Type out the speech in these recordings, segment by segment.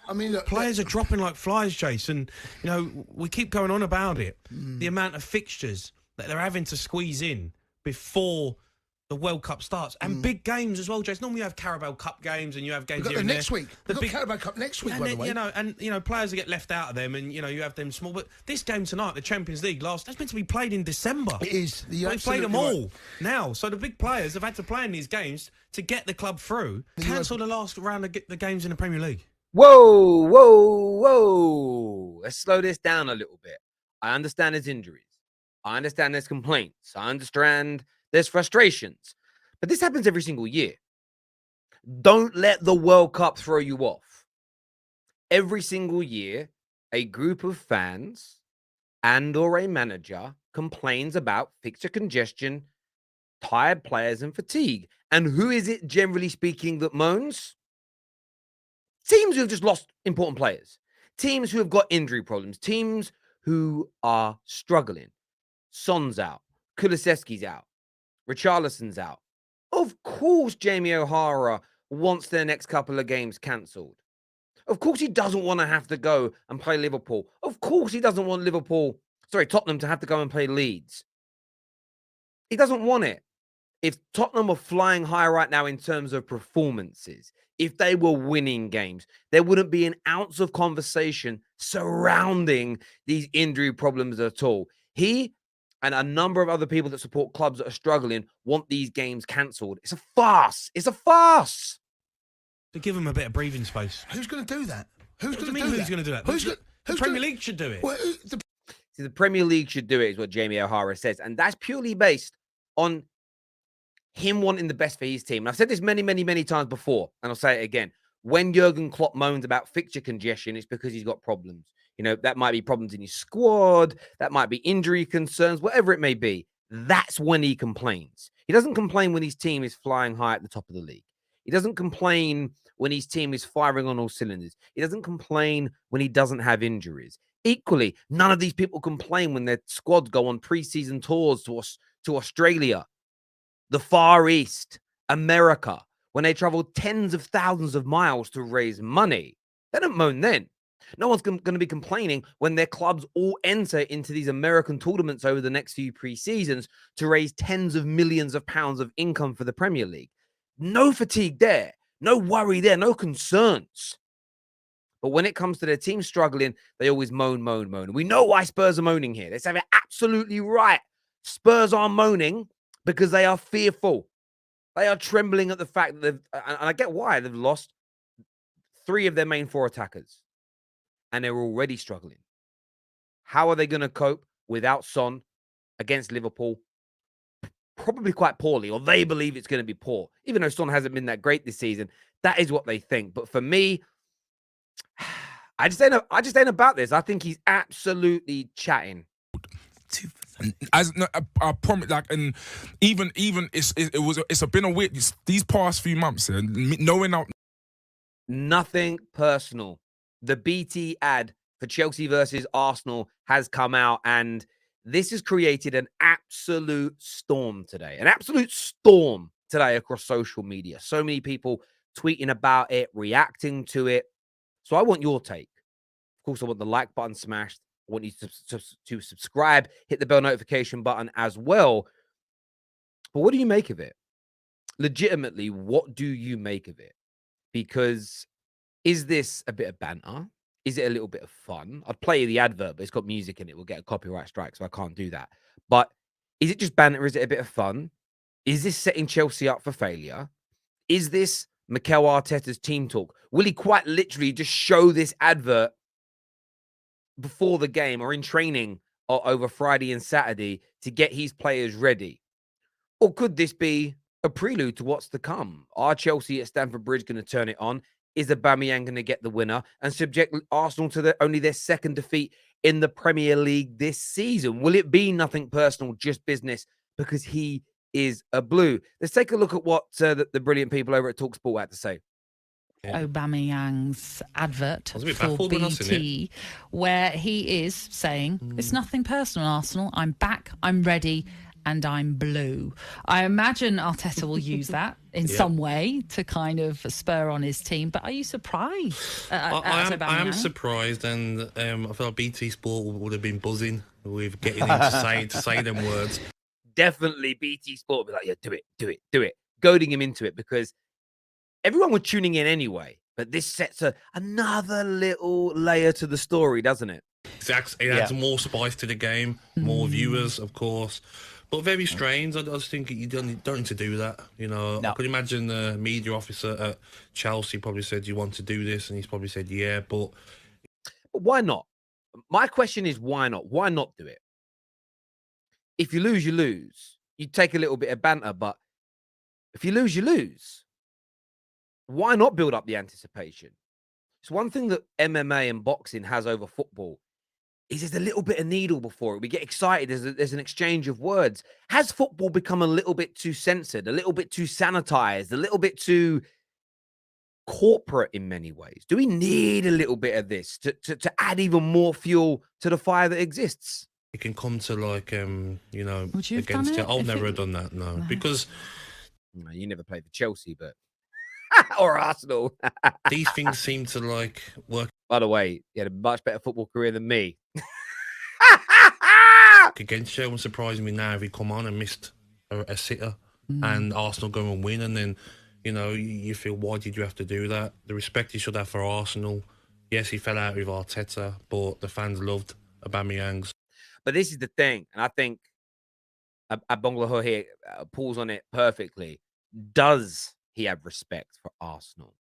I mean, look, players are dropping like flies, Jason. You know, we keep going on about it. The amount of fixtures that they're having to squeeze in before the World Cup starts. And big games as well, Jason. Normally you have Carabao Cup games and you have games we've got here and next there. week. We've got Carabao Cup next week, by the way. You know, players that get left out of them, and you know, you have them small. But this game tonight, the Champions League, that's meant to be played in December. It is. They've played them all now, so the big players have had to play in these games to get the club through. Cancel the last round of the games in the Premier League. Whoa, whoa, whoa! Let's slow this down a little bit. I understand there's injuries. I understand there's complaints. I understand there's frustrations. But this happens every single year. Don't let the World Cup throw you off. Every single year, a group of fans and or a manager complains about fixture congestion, tired players, and fatigue. And who is it, generally speaking, that moans? Teams who have just lost important players. Teams who have got injury problems. Teams who are struggling. Son's out. Kulusevski's out. Richarlison's out. Of course, Jamie O'Hara wants their next couple of games cancelled. Of course, he doesn't want to have to go and play Liverpool. Of course, he doesn't want Tottenham to have to go and play Leeds. He doesn't want it. If Tottenham were flying high right now in terms of performances, if they were winning games, there wouldn't be an ounce of conversation surrounding these injury problems at all. He and a number of other people that support clubs that are struggling want these games cancelled. It's a farce. It's a farce. To give them a bit of breathing space. Who's going to do that? Who's going to do that? The Premier League should do it. Well, See, the Premier League should do it, is what Jamie O'Hara says. And that's purely based on him wanting the best for his team. And I've said this many, many, many times before, and I'll say it again. When Jurgen Klopp moans about fixture congestion, it's because he's got problems. You know, that might be problems in his squad. That might be injury concerns, whatever it may be. That's when he complains. He doesn't complain when his team is flying high at the top of the league. He doesn't complain when his team is firing on all cylinders. He doesn't complain when he doesn't have injuries. Equally, none of these people complain when their squads go on pre-season tours to Australia, the Far East, America, when they travel tens of thousands of miles to raise money. They don't moan then. No one's going to be complaining when their clubs all enter into these American tournaments over the next few pre-seasons to raise tens of millions of pounds of income for the Premier League. No fatigue there. No worry there. No concerns. But when it comes to their team struggling, they always moan. We know why Spurs are moaning here. They say they're absolutely right. Spurs are moaning because they are fearful. They are trembling at the fact that and I get why, they've lost 3 of their main 4 attackers. And they're already struggling. How are they going to cope without Son against Liverpool? Probably quite poorly, or they believe it's going to be poor. Even though Son hasn't been that great this season, that is what they think. But for me, I just ain't about this. I think he's absolutely chatting. I promise, like, and even it's been a weird these past few months, and knowing out. Nothing personal. The BT ad for Chelsea versus Arsenal has come out, and this has created an absolute storm today. An absolute storm today across social media. So many people tweeting about it, reacting to it. So I want your take. Of course, I want the like button smashed. I want you to subscribe, hit the bell notification button as well. But what do you make of it? Legitimately, what do you make of it? Because is this a bit of banter? Is it a little bit of fun? I'd play the advert, but it's got music in it. We'll get a copyright strike, so I can't do that. But is it just banter? Is it a bit of fun? Is this setting Chelsea up for failure? Is this Mikel Arteta's team talk? Will he quite literally just show this advert before the game or in training or over Friday and Saturday to get his players ready? Or could this be a prelude to what's to come? Are Chelsea at Stamford Bridge going to turn it on? Is Aubameyang going to get the winner and subject Arsenal to only their second defeat in the Premier League this season? Will it be nothing personal, just business, because he is a blue? Let's take a look at what the brilliant people over at TalkSPORT had to say. Aubameyang's advert for BT, where he is saying, it's nothing personal, Arsenal. I'm back, I'm ready, and I'm blue. I imagine Arteta will use that in some way to kind of spur on his team. But are you surprised? I am surprised, and I feel like BT Sport would have been buzzing with getting him to say them words. Definitely BT Sport would be like, yeah, do it, goading him into it, because everyone was tuning in anyway. But this sets another little layer to the story, doesn't it? It adds more spice to the game, more viewers, of course. But very strange. I just think you don't need to do that. You know, I could imagine the media officer at Chelsea probably said, "You want to do this?" And he's probably said, "Yeah," but why not? My question is, why not? Why not do it? If you lose, you lose. You take a little bit of banter, but if you lose, you lose. Why not build up the anticipation? It's one thing that MMA and boxing has over football is there's a little bit of needle before it. We get excited. There's an exchange of words. Has football become a little bit too censored, a little bit too sanitized, a little bit too corporate in many ways? Do we need a little bit of this to add even more fuel to the fire that exists? It can come to like, you know, would you against have it. done I'll never have done that, no. Because you never played for Chelsea, but or Arsenal. These things seem to like work. By the way, he had a much better football career than me. Against you, it wouldn't surprise me now if he come on and missed a sitter and Arsenal go and win, and then, you know, you feel, why did you have to do that? The respect he should have for Arsenal. Yes, he fell out with Arteta, but the fans loved Aubameyang. But this is the thing, and I think Abonglaho here pulls on it perfectly. Does he have respect for Arsenal?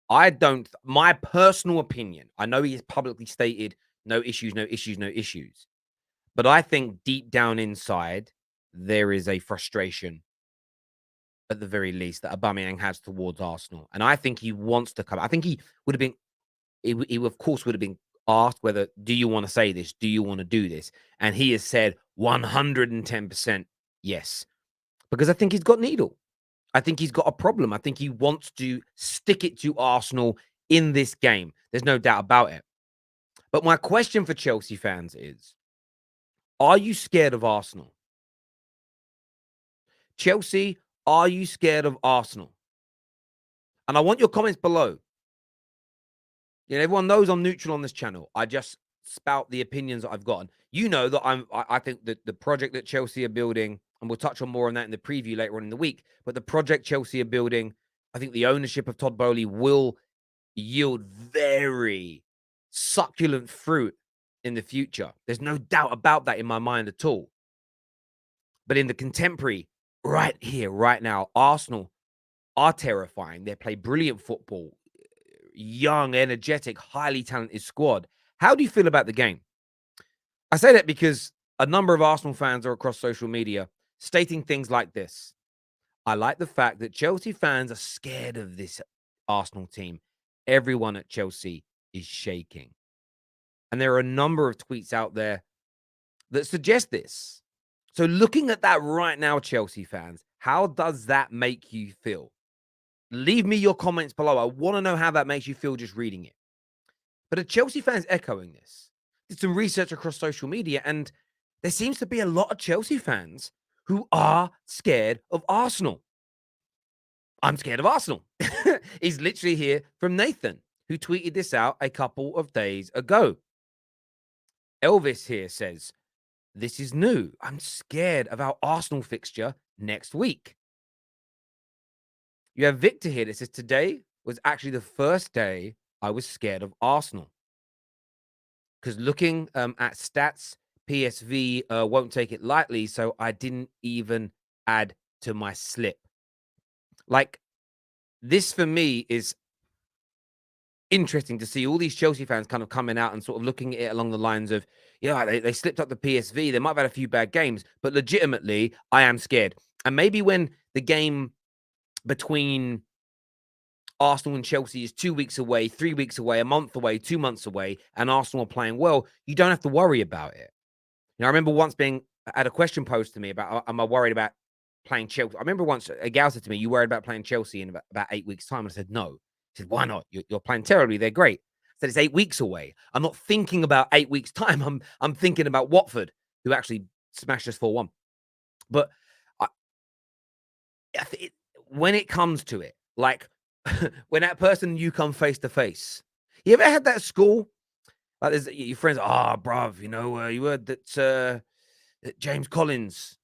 I don't. My personal opinion, I know he has publicly stated no issues. But I think deep down inside, there is a frustration, at the very least, that Aubameyang has towards Arsenal. And I think he wants to come. I think he would have been, he of course would have been asked whether, do you want to say this? Do you want to do this? And he has said 110% yes. Because I think he's got needle. I think he's got a problem. I think he wants to stick it to Arsenal in this game. There's no doubt about it. But my question for Chelsea fans is, are you scared of Arsenal? Chelsea, are you scared of Arsenal? And I want your comments below. You know, everyone knows I'm neutral on this channel. I just spout the opinions that I've gotten. You know that I think that the project that Chelsea are building, and we'll touch on more on that in the preview later on in the week, but the project Chelsea are building, I think the ownership of Todd Boehly will yield very succulent fruit in the future. There's no doubt about that in my mind at all. But in the contemporary, right here, right now, Arsenal are terrifying. They play brilliant football. Young, energetic, highly talented squad. How do you feel about the game? I say that because a number of Arsenal fans are across social media stating things like this. I like the fact that Chelsea fans are scared of this Arsenal team. Everyone at Chelsea is shaking. And there are a number of tweets out there that suggest this. So looking at that right now, Chelsea fans, how does that make you feel? Leave me your comments below. I want to know how that makes you feel just reading it. But are Chelsea fans echoing this? Did some research across social media, and there seems to be a lot of Chelsea fans who are scared of Arsenal. I'm scared of Arsenal. He's literally here from Nathan, who tweeted this out a couple of days ago. Elvis here says, this is new. I'm scared of our Arsenal fixture next week. You have Victor here that says, today was actually the first day I was scared of Arsenal. Because looking at stats, PSV won't take it lightly, so I didn't even add to my slip. Like, this for me is interesting to see all these Chelsea fans kind of coming out and sort of looking at it along the lines of, yeah, they slipped up the PSV. They might have had a few bad games, but legitimately, I am scared. And maybe when the game between Arsenal and Chelsea is 2 weeks away, 3 weeks away, a month away, 2 months away, and Arsenal are playing well, you don't have to worry about it. You know, I remember once had a question posed to me about, am I worried about playing Chelsea? I remember once a gal said to me, you worried about playing Chelsea in about 8 weeks' time? And I said, no. She said, why not? You're playing terribly. They're great. I said, it's 8 weeks away. I'm not thinking about 8 weeks' time. I'm thinking about Watford, who actually smashed us 4-1. But when it comes to it, like when that person you come face to face, you ever had that at school? Like there's your friends, bruv, you heard that James Collins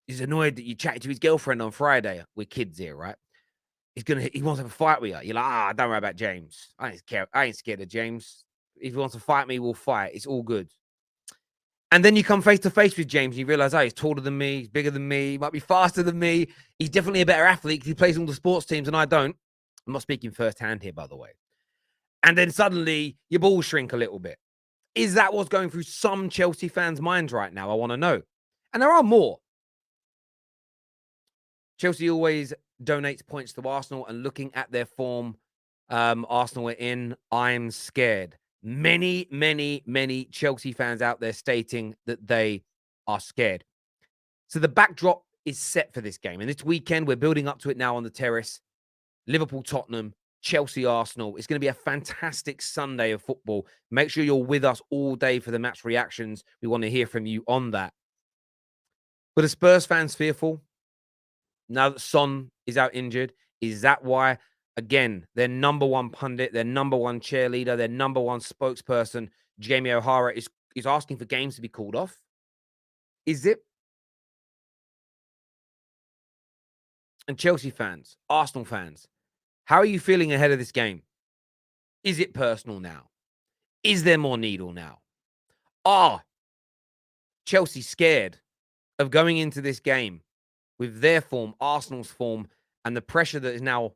is annoyed that you chatted to his girlfriend on Friday. We're kids here, right? He wants to have a fight with you. You're like, don't worry about James. I ain't scared of James. If he wants to fight me, we'll fight. It's all good. And then you come face to face with James and you realize, he's taller than me, he's bigger than me, he might be faster than me. He's definitely a better athlete because he plays all the sports teams and I don't. I'm not speaking firsthand here, by the way. And then suddenly your balls shrink a little bit. Is that what's going through some Chelsea fans' minds right now? I want to know. And there are more. Chelsea always donates points to Arsenal, and looking at their form, Arsenal are in. I'm scared. Many, many, many Chelsea fans out there stating that they are scared. So the backdrop is set for this game. And this weekend, we're building up to it now on the Terrace. Liverpool, Tottenham, Chelsea, Arsenal. It's going to be a fantastic Sunday of football. Make sure you're with us all day for the match reactions. We want to hear from you on that. But are Spurs fans fearful? Now that Son is out injured, is that why, again, their number one pundit, their number one cheerleader, their number one spokesperson, Jamie O'Hara, is asking for games to be called off? Is it? And Chelsea fans, Arsenal fans, how are you feeling ahead of this game? Is it personal now? Is there more needle now? Are Chelsea scared of going into this game with their form, Arsenal's form, and the pressure that has now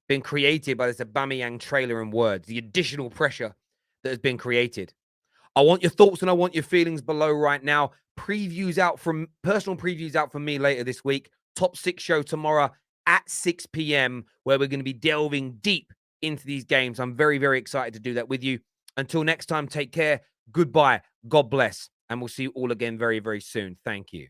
been created by this Aubameyang trailer and words, the additional pressure that has been created? I want your thoughts and I want your feelings below right now. Personal previews out from me later this week. Top 6 show tomorrow at 6 p.m. where we're going to be delving deep into these games. I'm very, very excited to do that with you. Until next time, take care. Goodbye. God bless. And we'll see you all again very, very soon. Thank you.